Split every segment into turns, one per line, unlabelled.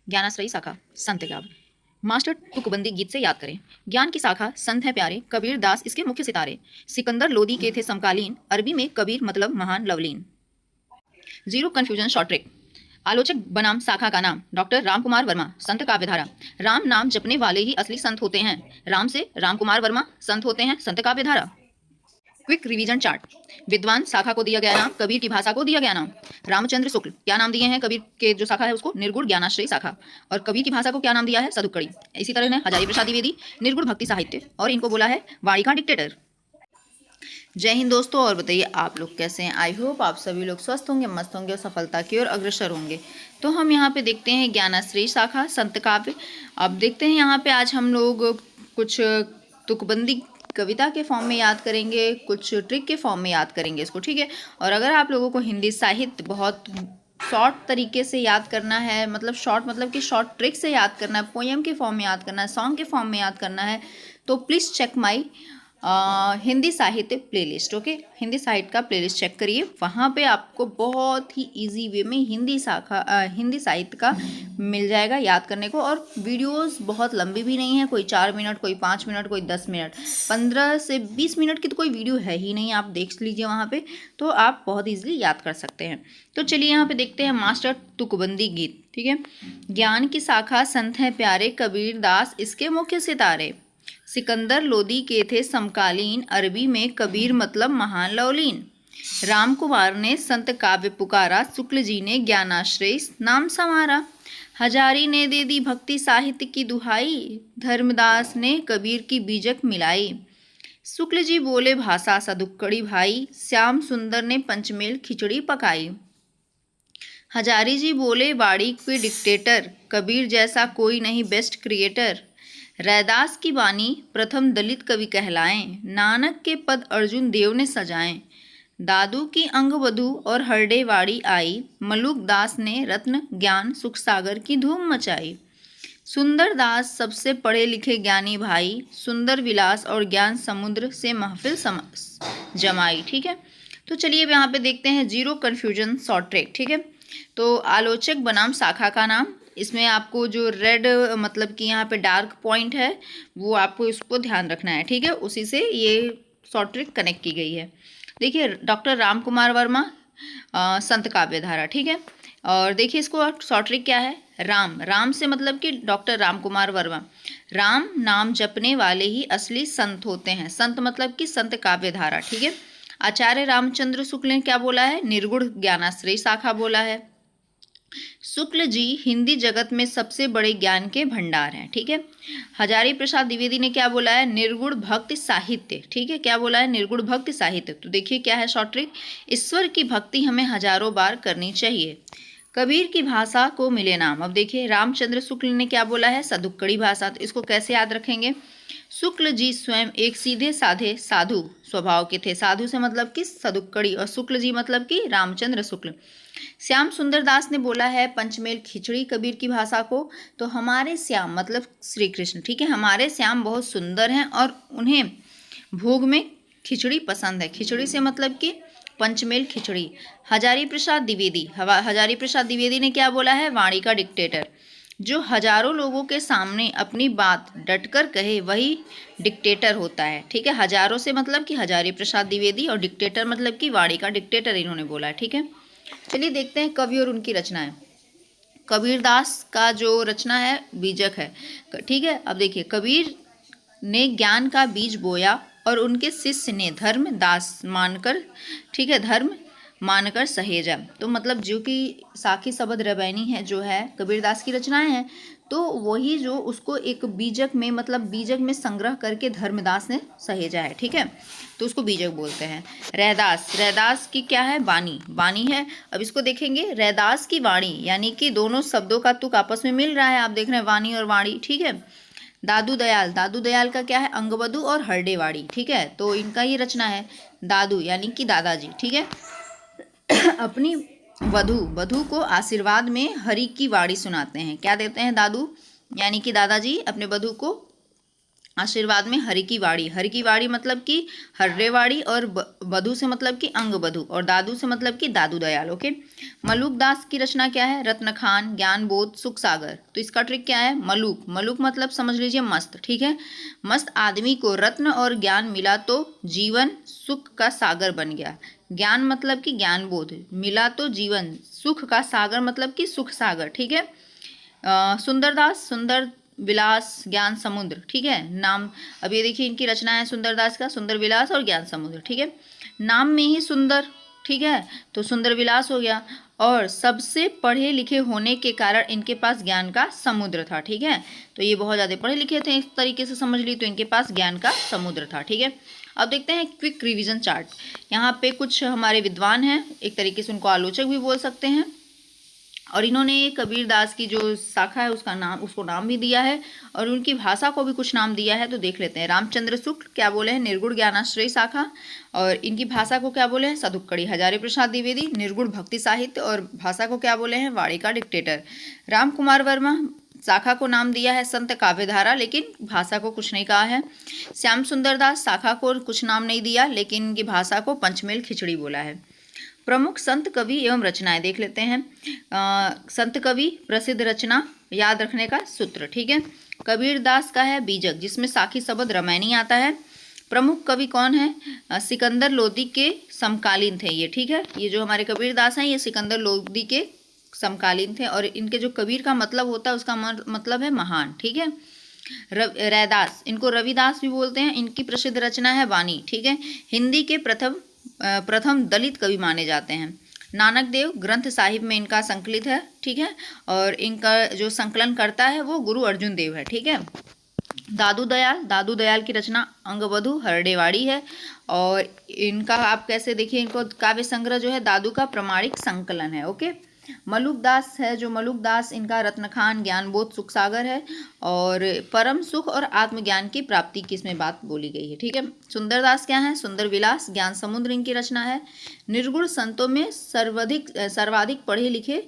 ज्ञानाश्रयी शाखा संत काव्य। मास्टर तुकबंदी गीत से याद करें। ज्ञान की शाखा संत है प्यारे, कबीर दास इसके मुख्य सितारे। सिकंदर लोदी के थे समकालीन, अरबी में कबीर मतलब महान Lovleen. Zero confusion short trick. आलोचक बनाम शाखा का नाम डॉक्टर रामकुमार वर्मा, संत काव्यधारा। राम नाम जपने वाले ही असली संत होते हैं। राम से रामकुमार वर्मा संत होते हैं, संत काव्यधारा। Quick revision chart. विद्वान शाखा को दिया गया नाम, कबीर की भाषा को दिया गया नाम। रामचंद्र शुक्ल क्या नाम दिए हैं कबीर के जो शाखा है उसको? निर्गुण ज्ञानाश्रयी शाखा। और कबीर की भाषा को क्या नाम दिया है? सदुक्कड़ी। इसी तरह ने हजारी प्रसाद द्विवेदी निर्गुण भक्ति साहित्य, और इनको बोला है वाणी का डिक्टेटर। जय हिंद दोस्तों, और बताइए आप लोग कैसे हैं? आई होप आप सभी लोग स्वस्थ होंगे, मस्त होंगे और सफलता की ओर अग्रसर होंगे। तो हम यहाँ पे देखते हैं ज्ञानाश्रयी शाखा संत काव्य। अब देखते हैं यहाँ पे आज हम लोग कुछ तुकबंदी कविता के फॉर्म में याद करेंगे, कुछ ट्रिक के फॉर्म में याद करेंगे इसको, ठीक है। और अगर आप लोगों को हिंदी साहित्य बहुत शॉर्ट तरीके से याद करना है, मतलब शॉर्ट मतलब कि शॉर्ट ट्रिक से याद करना है, पोएम के फॉर्म में याद करना है, सॉन्ग के फॉर्म में याद करना है, तो प्लीज़ चेक माई हिंदी साहित्य प्लेलिस्ट। ओके, हिंदी साहित्य का प्लेलिस्ट चेक करिए, वहाँ पे आपको बहुत ही इजी वे में हिंदी साहित्य का मिल जाएगा याद करने को। और वीडियोस बहुत लंबी भी नहीं है, कोई 4 मिनट, कोई 5 मिनट, कोई 10 मिनट, 15 से 20 मिनट की तो कोई वीडियो है ही नहीं। आप देख लीजिए वहाँ पे, तो आप बहुत ईजिली याद कर सकते हैं। तो चलिए यहाँ पे देखते हैं मास्टर तुकबंदी गीत, ठीक है। ज्ञान की शाखा संत हैं प्यारे, कबीर दास इसके मुख्य सितारे। सिकंदर लोदी के थे समकालीन, अरबी में कबीर मतलब महान लवलीन। रामकुमार ने संत काव्य पुकारा, शुक्ल जी ने ज्ञानाश्रय नाम संवारा। हजारी ने दे दी भक्ति साहित्य की दुहाई, धर्मदास ने कबीर की बीजक मिलाई। शुक्ल जी बोले भाषा सदुक्कड़ी भाई, श्याम सुंदर ने पंचमेल खिचड़ी पकाई। हजारी जी बोले बाड़ी के डिक्टेटर, कबीर जैसा कोई नहीं बेस्ट क्रिएटर। रैदास की बानी प्रथम दलित कवि कहलाएं, नानक के पद अर्जुन देव ने सजाएं। दादू की अंगवधू और हरडेवाड़ी आई, मलुक दास ने रत्न ज्ञान सुख सागर की धूम मचाई। सुंदर दास सबसे पढ़े लिखे ज्ञानी भाई, सुंदर विलास और ज्ञान समुद्र से महफिल जमाई, ठीक है। तो चलिए अब यहाँ पे देखते हैं जीरो कन्फ्यूजन शॉर्ट ट्रिक, ठीक है। तो आलोचक बनाम शाखा का नाम, इसमें आपको जो रेड मतलब कि यहाँ पे डार्क पॉइंट है वो आपको इसको ध्यान रखना है, ठीक है। उसी से ये शॉर्ट ट्रिक कनेक्ट की गई है। देखिए डॉक्टर रामकुमार वर्मा संत काव्यधारा, ठीक है। और देखिए इसको शॉर्ट ट्रिक क्या है? राम, राम से मतलब कि डॉक्टर रामकुमार वर्मा, राम नाम जपने वाले ही असली संत होते हैं, संत मतलब कि संत काव्यधारा, ठीक है। आचार्य रामचंद्र शुक्ल ने क्या बोला है? निर्गुण ज्ञानाश्रयी शाखा बोला है। शुक्ल जी हिंदी जगत में सबसे बड़े ज्ञान के भंडार हैं, ठीक है। हजारी प्रसाद द्विवेदी ने क्या बोला है? निर्गुण भक्ति साहित्य, ठीक है। क्या बोला है? निर्गुण भक्ति साहित्य। तो देखिए क्या है शॉर्ट ट्रिक, ईश्वर की भक्ति हमें हजारों बार करनी चाहिए। कबीर की भाषा को मिले नाम। अब देखिए रामचंद्र शुक्ल ने क्या बोला है? सदुक्कड़ी भाषा। तो इसको कैसे याद रखेंगे? शुक्ल जी स्वयं एक सीधे साधे साधु स्वभाव के थे, साधु से मतलब कि सदुक्कड़ी, और शुक्ल जी मतलब कि रामचंद्र शुक्ल। श्याम सुंदर दास ने बोला है पंचमेल खिचड़ी कबीर की भाषा को। तो हमारे श्याम मतलब श्री कृष्ण, ठीक है, हमारे श्याम बहुत सुंदर हैं और उन्हें भोग में खिचड़ी पसंद है। खिचड़ी से मतलब कि पंचमेल खिचड़ी। हजारी प्रसाद द्विवेदी ने क्या बोला है? वाणी का डिक्टेटर। जो हजारों लोगों के सामने अपनी बात डटकर कहे वही डिक्टेटर होता है, ठीक है। हजारों से मतलब कि हजारी प्रसाद द्विवेदी, और डिक्टेटर मतलब कि वाणी का डिक्टेटर इन्होंने बोला है, ठीक है। चलिए देखते हैं कवि और उनकी रचनाएं। कबीरदास का जो रचना है बीजक है, ठीक है। अब देखिए कबीर ने ज्ञान का बीज बोया और उनके शिष्य ने धर्म दास मानकर, ठीक है, धर्म मानकर सहेजा। तो मतलब जो कि साखी शबद रबैनी है जो है कबीरदास की रचनाएं हैं, तो वही जो उसको एक बीजक में मतलब बीजक में संग्रह करके धर्मदास ने सहेजा है, ठीक है। तो उसको बीजक बोलते हैं। रैदास की क्या है? बानी है। अब इसको देखेंगे, रैदास की वाणी यानी कि दोनों शब्दों का तुक आपस में मिल रहा है, आप देख रहे हैं वाणी और वाणी, ठीक है। दादू दयाल का क्या है? अंगवधू और हरडेवाड़ी, ठीक है। तो इनका ये रचना है। दादू यानी कि दादाजी, ठीक है, अपनी वधू को आशीर्वाद में हरि की वाणी सुनाते हैं। क्या देते हैं? दादू यानी कि दादाजी अपने वधू को आशीर्वाद में हरि की वाड़ी मतलब कि हर्रेवाड़ी, और बधू से मतलब कि अंग बधू, और दादू से मतलब कि दादू दयाल। ओके। मलूक दास की रचना क्या है? रत्न खान, ज्ञान बोध, सुख सागर। तो इसका ट्रिक क्या है? मलूक मतलब समझ लीजिए मस्त, ठीक है। मस्त आदमी को रत्न और ज्ञान मिला तो जीवन सुख का सागर बन गया। ज्ञान मतलब कि ज्ञान बोध मिला तो जीवन, सुख का सागर मतलब कि सुख सागर, ठीक है। सुंदरदास, सुंदर विलास, ज्ञान समुद्र, ठीक है। नाम, अब ये देखिए इनकी रचना है सुंदरदास का, सुंदर विलास और ज्ञान समुद्र, ठीक है। नाम में ही सुंदर, ठीक है, तो सुंदर विलास हो गया। और सबसे पढ़े लिखे होने के कारण इनके पास ज्ञान का समुद्र था, ठीक है। तो ये बहुत ज़्यादा पढ़े लिखे थे, इस तरीके से समझ ली, तो इनके पास ज्ञान का समुद्र था, ठीक है। अब देखते हैं क्विक रिवीजन चार्ट। यहाँ पे कुछ हमारे विद्वान हैं, एक तरीके से उनको आलोचक भी बोल सकते हैं, और इन्होंने कबीर दास की जो शाखा है उसको नाम भी दिया है, और उनकी भाषा को भी कुछ नाम दिया है। तो देख लेते हैं। रामचंद्र शुक्ल क्या बोले हैं? निर्गुण ज्ञानाश्रय शाखा। और इनकी भाषा को क्या बोले हैं? सदुक्कड़ी। हजारी प्रसाद द्विवेदी निर्गुण भक्ति साहित्य, और भाषा को क्या बोले हैं? वाड़ी का डिक्टेटर। राम कुमार वर्मा शाखा को नाम दिया है संत काव्यधारा, लेकिन भाषा को कुछ नहीं कहा है। श्याम सुंदर दास शाखा को कुछ नाम नहीं दिया, लेकिन इनकी भाषा को पंचमेल खिचड़ी बोला है। प्रमुख संत कवि एवं रचनाएं देख लेते हैं। संत कवि प्रसिद्ध रचना याद रखने का सूत्र, ठीक है। कबीर दास का है बीजक, जिसमें साखी शब्द रामायणी आता है। प्रमुख कवि कौन है? सिकंदर लोदी के समकालीन थे ये, ठीक है। ये जो हमारे कबीर दास हैं ये सिकंदर लोदी के समकालीन थे, और इनके जो कबीर का मतलब होता है उसका मतलब है महान, ठीक है। रैदास, इनको रविदास भी बोलते हैं, इनकी प्रसिद्ध रचना है वाणी, ठीक है। हिंदी के प्रथम दलित कवि माने जाते हैं। नानक देव ग्रंथ साहिब में इनका संकलित है, ठीक है, और इनका जो संकलन करता है वो गुरु अर्जुन देव है, ठीक है। दादू दयाल की रचना अंगबधू हरडेवाड़ी है, और इनका आप कैसे देखिए, इनको काव्य संग्रह जो है दादू का प्रमाणिक संकलन है। ओके। मलूक दास है, जो मलूक दास इनका रत्नखान, ज्ञानबोध, सुख सागर है, और परम सुख और आत्मज्ञान की प्राप्ति की इसमें बात बोली गई है, ठीक है। सुंदरदास क्या है? सुंदर विलास, ज्ञान समुद्र इनकी रचना है। निर्गुण संतों में सर्वाधिक पढ़े लिखे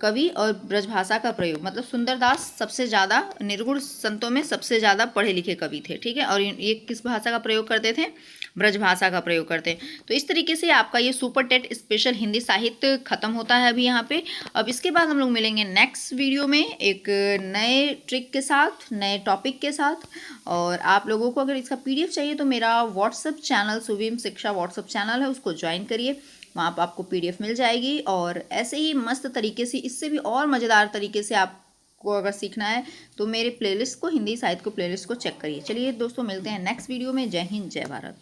कवि और ब्रजभाषा का प्रयोग, मतलब सुंदरदास सबसे ज़्यादा निर्गुण संतों में सबसे ज़्यादा पढ़े लिखे कवि थे, ठीक है। और ये किस भाषा का प्रयोग करते थे? ब्रजभाषा का प्रयोग करते हैं। तो इस तरीके से आपका ये सुपर टेट स्पेशल हिंदी साहित्य खत्म होता है अभी यहाँ पे। अब इसके बाद हम लोग मिलेंगे नेक्स्ट वीडियो में एक नए ट्रिक के साथ, नए टॉपिक के साथ। और आप लोगों को अगर इसका PDF चाहिए तो मेरा व्हाट्सएप चैनल सुवीम शिक्षा व्हाट्सएप चैनल है, उसको ज्वाइन करिए, वहाँ पर आपको PDF मिल जाएगी। और ऐसे ही मस्त तरीके से, इससे भी और मज़ेदार तरीके से आपको अगर सीखना है तो मेरे प्लेलिस्ट को, हिंदी साहित्य को प्लेलिस्ट को चेक करिए। चलिए दोस्तों, मिलते हैं नेक्स्ट वीडियो में। जय हिंद, जय भारत।